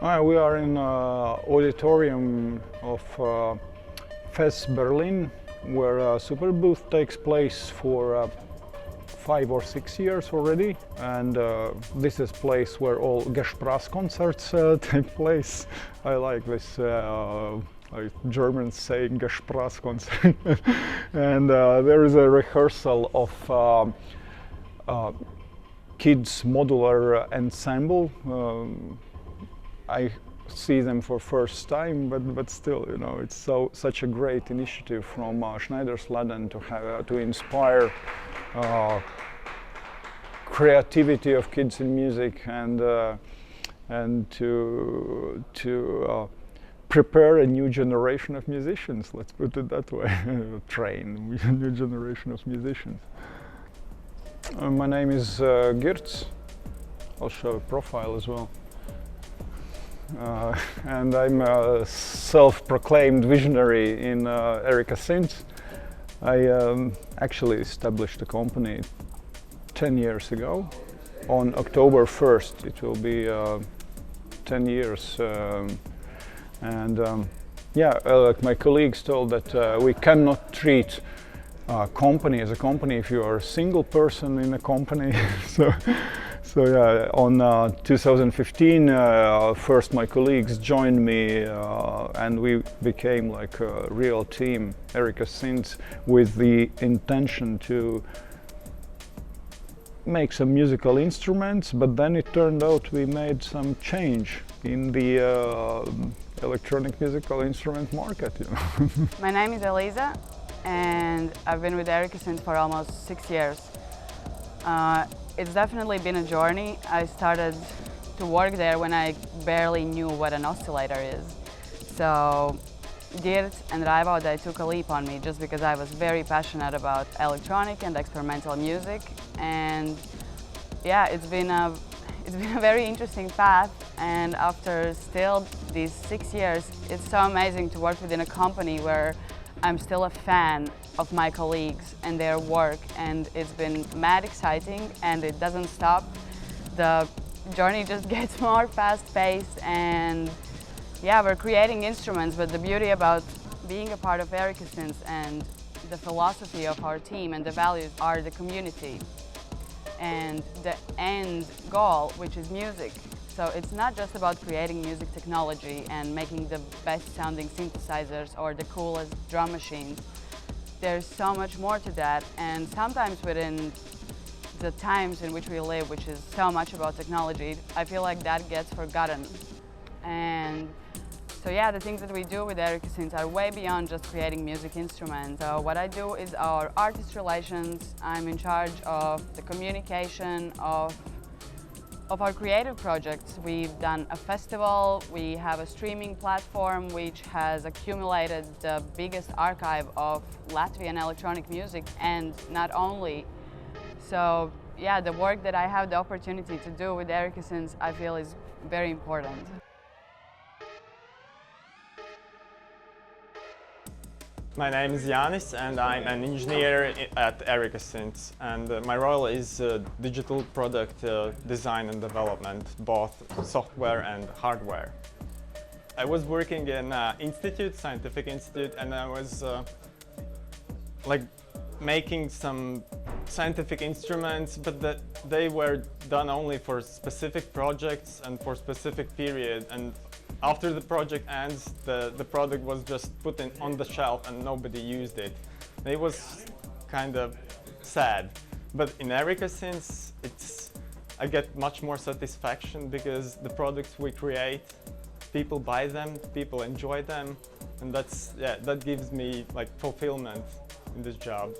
We are in auditorium of FES Berlin, where a super booth takes place for 5 or 6 years already, and this is place where all Gespräch concerts take place. I like this like Germans saying Gespräch concert. And there is a rehearsal of kids modular ensemble. I see them for first time, but still, you know, it's such a great initiative from Schneidersladen to inspire creativity of kids in music and to prepare a new generation of musicians. Let's put it that way. Train a new generation of musicians. My name is Girts. I'll show a profile as well. And I'm a self-proclaimed visionary in Erica Synths. I actually established a company 10 years ago. On October 1st it will be 10 years. Yeah, like my colleagues told that we cannot treat a company as a company if you are a single person in a company. So yeah, on 2015, first my colleagues joined me and we became like a real team, Erica Synths, with the intention to make some musical instruments, but then it turned out we made some change in the electronic musical instrument market. You know. My name is Alisa and I've been with Erica Synths for almost 6 years. It's definitely been a journey. I started to work there when I barely knew what an oscillator is. So Girts and Riga, they took a leap on me just because I was very passionate about electronic and experimental music. And yeah, it's been a very interesting path. And after still these 6 years, it's so amazing to work within a company where I'm still a fan of my colleagues and their work, and it's been mad exciting and it doesn't stop. The journey just gets more fast-paced, and yeah, we're creating instruments, but the beauty about being a part of Erica Synths and the philosophy of our team and the values are the community and the end goal, which is music. So it's not just about creating music technology and making the best sounding synthesizers or the coolest drum machines. There's so much more to that, and sometimes within the times in which we live, which is so much about technology, I feel like that gets forgotten. And so yeah, the things that we do with Erica Synths are way beyond just creating music instruments. So what I do is our artist relations. I'm in charge of the communication of our creative projects. We've done a festival, we have a streaming platform which has accumulated the biggest archive of Latvian electronic music, and not only. So yeah, the work that I have the opportunity to do with Erica Synths, I feel is very important. My name is Yanis and I'm an engineer at Erica Synths, and my role is digital product design and development, both software and hardware. I was working in an institute, scientific institute, and I was like making some scientific instruments, but they were done only for specific projects and for specific period. And after the project ends, the product was just put on the shelf and nobody used it. It was kind of sad. But in Erica Synths, I get much more satisfaction because the products we create, people buy them, people enjoy them, and that gives me like fulfillment in this job.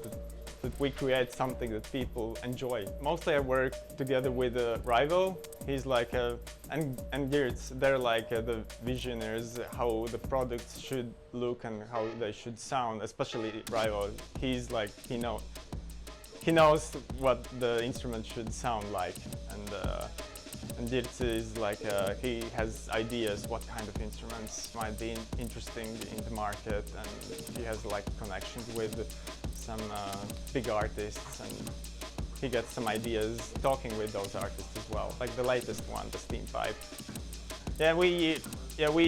That we create something that people enjoy. Mostly I work together with Rival. He's like and Girts, they're like the visionaries, how the products should look and how they should sound, especially Rival. He's like, he knows what the instrument should sound like, and Girts is like, he has ideas what kind of instruments might be interesting in the market, and he has like connections with some big artists, and he gets some ideas talking with those artists as well. Like the latest one, the Steampipe. We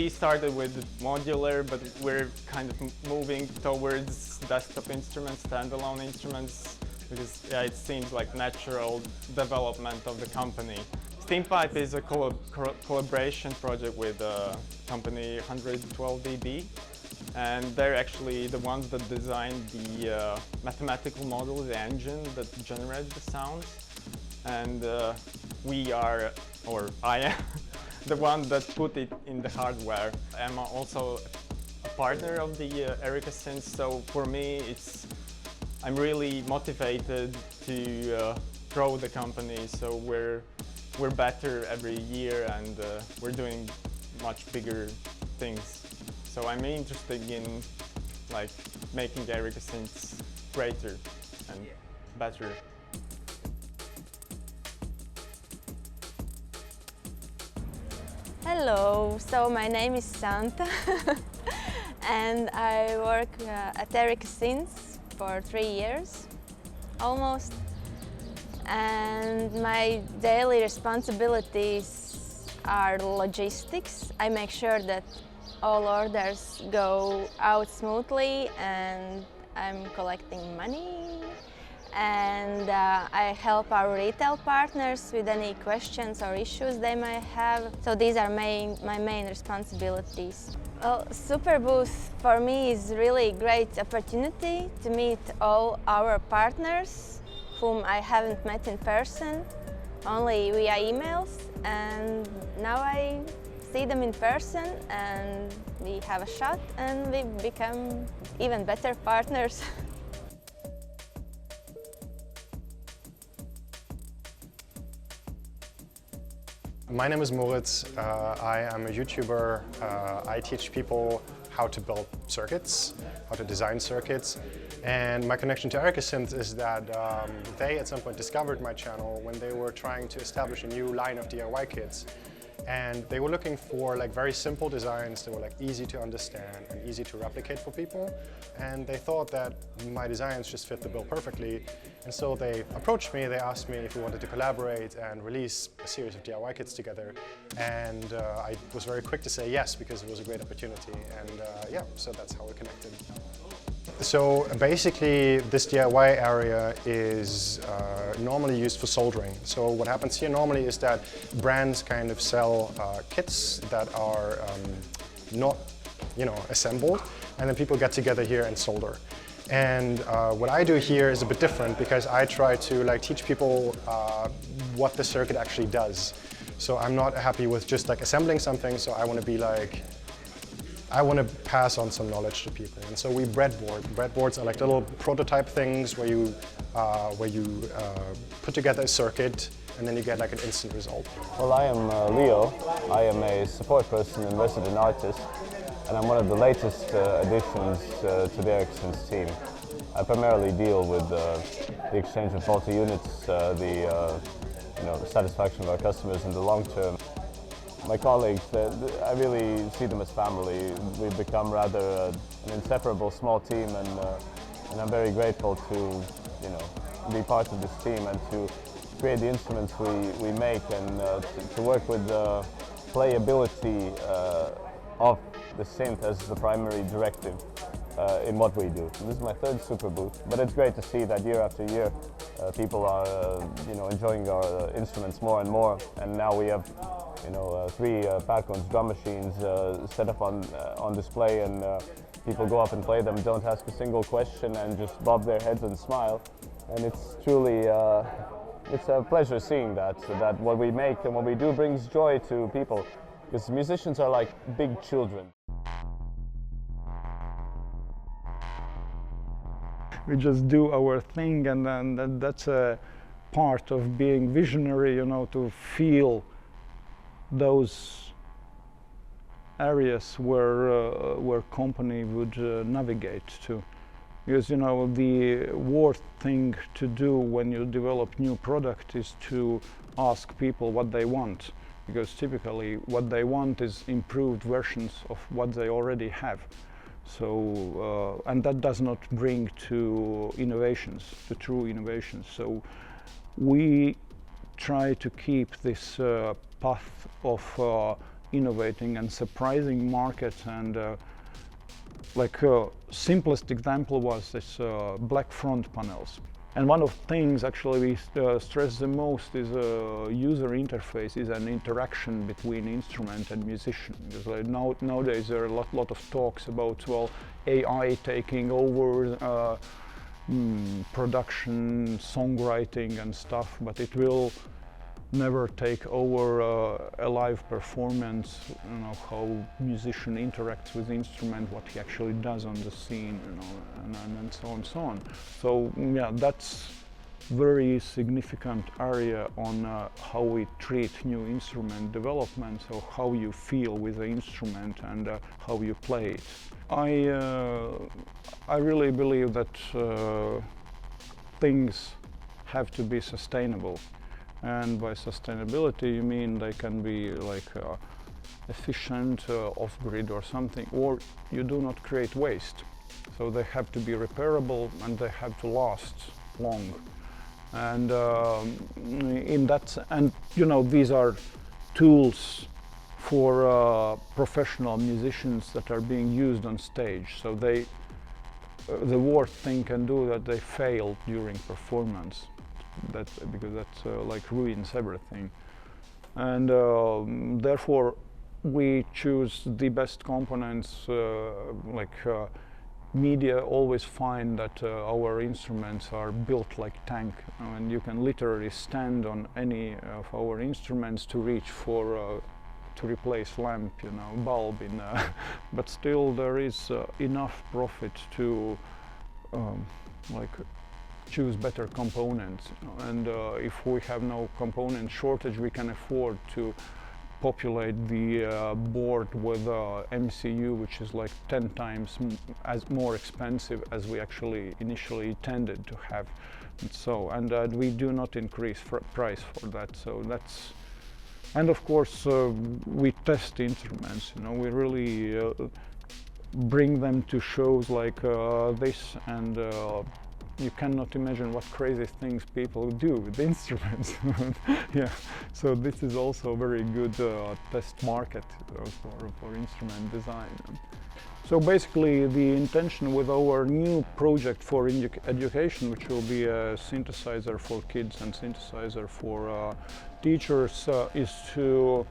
started with modular, but we're kind of moving towards desktop instruments, standalone instruments, because it seems like natural development of the company. Steampipe is a collaboration project with a company 112dB, and they're actually the ones that designed the mathematical model, the engine that generates the sounds. And I am the one that put it in the hardware. I'm also a partner of the Erica Synths, so for me I'm really motivated to grow the company, so we're better every year, and we're doing much bigger things. So I'm interested in making Erica Synths greater and better. Hello, so my name is Santa and I work at Erica Synths for 3 years almost, and my daily responsibilities are logistics. I make sure that all orders go out smoothly, and I'm collecting money, and I help our retail partners with any questions or issues they might have. So these are my main responsibilities. Well, Super Booth for me is really great opportunity to meet all our partners whom I haven't met in person, only via emails, and now I see them in person and we have a shot and we become even better partners. My name is Moritz. I am a YouTuber. I teach people how to build circuits, how to design circuits. And my connection to Erica Synths is that they at some point discovered my channel when they were trying to establish a new line of DIY kits. And they were looking for very simple designs that were easy to understand and easy to replicate for people. And they thought that my designs just fit the bill perfectly. And so they approached me, they asked me if we wanted to collaborate and release a series of DIY kits together. And I was very quick to say yes, because it was a great opportunity. And yeah, so that's how we connected. So basically this DIY area is normally used for soldering. So what happens here normally is that brands kind of sell kits that are not assembled, and then people get together here and solder. And what I do here is a bit different, because I try to teach people what the circuit actually does. So I'm not happy with just assembling something, so I want to be I want to pass on some knowledge to people, and so we breadboard. Breadboards are little prototype things where you put together a circuit and then you get an instant result. Well, I am Leo. I am a support person and resident artist, and I'm one of the latest additions to the Erica Synths team. I primarily deal with the exchange of faulty units, the satisfaction of our customers in the long term. My colleagues, I really see them as family. We've become rather an inseparable small team, and I'm very grateful to be part of this team and to create the instruments we make, and to work with the playability of the synth as the primary directive in what we do. This is my third Super Booth, but it's great to see that year after year people are enjoying our instruments more and more, and now we have 3 Falcons drum machines set up on display, and people go up and play them, don't ask a single question, and just bob their heads and smile. And it's truly it's a pleasure seeing that what we make and what we do brings joy to people, because musicians are like big children. We just do our thing, and that's a part of being visionary, to feel those areas where company would navigate to. Because the worst thing to do when you develop new product is to ask people what they want, because typically what they want is improved versions of what they already have. So and that does not bring to innovations, to true innovations. So we try to keep this path of innovating and surprising market. And like simplest example was this black front panels. And one of the things actually we stress the most is user interface, is an interaction between instrument and musician. Because like nowadays there are a lot of talks about, well, AI taking over production, songwriting and stuff, but it will never take over a live performance, you know, how musician interacts with instrument, what he actually does on the scene, you know, and so on and so on. So yeah, that's very significant area on how we treat new instrument development, so how you feel with the instrument and how you play it. I really believe that things have to be sustainable. And by sustainability, you mean they can be like efficient, off-grid or something, or you do not create waste. So they have to be repairable and they have to last long. And and you know, these are tools for professional musicians that are being used on stage. So they, the worst thing can do that they fail during performance. Because that like ruins everything, and therefore we choose the best components. Media always find that our instruments are built like tank, and you can literally stand on any of our instruments to reach for to replace lamp, you know, bulb in, but still there is enough profit to choose better components, you know, and if we have no component shortage, we can afford to populate the board with MCU, which is like 10 times as more expensive as we actually initially intended to have. And we do not increase price for that. So that's, and of course we test instruments. You know, we really bring them to shows like this, and you cannot imagine what crazy things people do with instruments. Yeah, so this is also a very good test market for instrument design. So basically the intention with our new project for education, which will be a synthesizer for kids and synthesizer for teachers, is to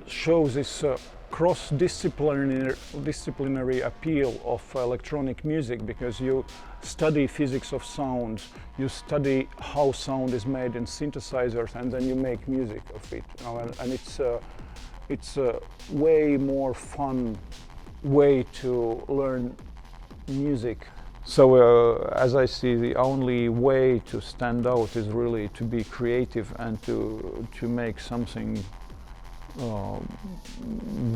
show this cross-disciplinary appeal of electronic music, because you study physics of sound, you study how sound is made in synthesizers, and then you make music of it. You know, and it's a way more fun way to learn music. So as I see, the only way to stand out is really to be creative and to make something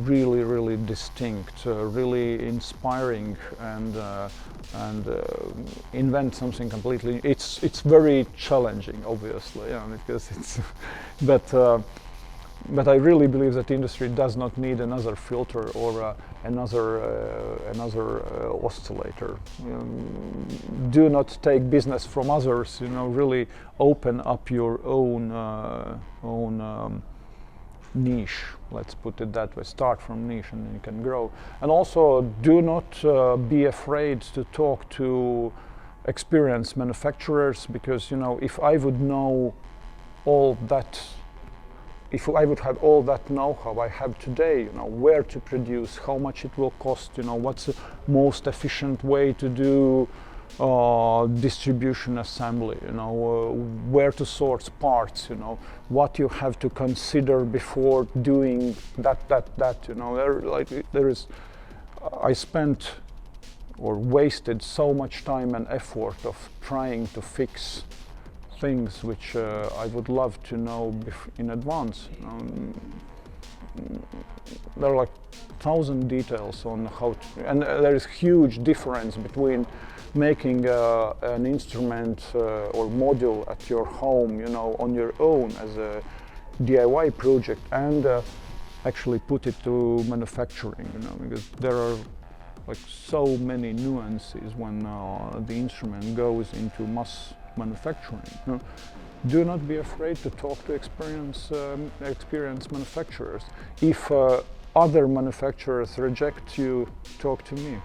really distinct, really inspiring, and invent something completely. It's very challenging, obviously, yeah, because it's. But I really believe that industry does not need another filter or another oscillator. Do not take business from others. You know, really open up your own niche, let's put it that way. Start from niche and then you can grow. And also do not be afraid to talk to experienced manufacturers, because, you know, if I would know all that, if I would have all that know-how I have today, you know, where to produce, how much it will cost, you know, what's the most efficient way to do distribution assembly, you know, where to source parts, you know, what you have to consider before doing that, you know, I spent or wasted so much time and effort of trying to fix things which I would love to know in advance. There are like 1,000 details on how to, and there is huge difference between making an instrument or module at your home, you know, on your own as a DIY project, and actually put it to manufacturing, you know, because there are like so many nuances when the instrument goes into mass manufacturing. You know? do not be afraid to talk to experienced manufacturers. If other manufacturers reject you, talk to me.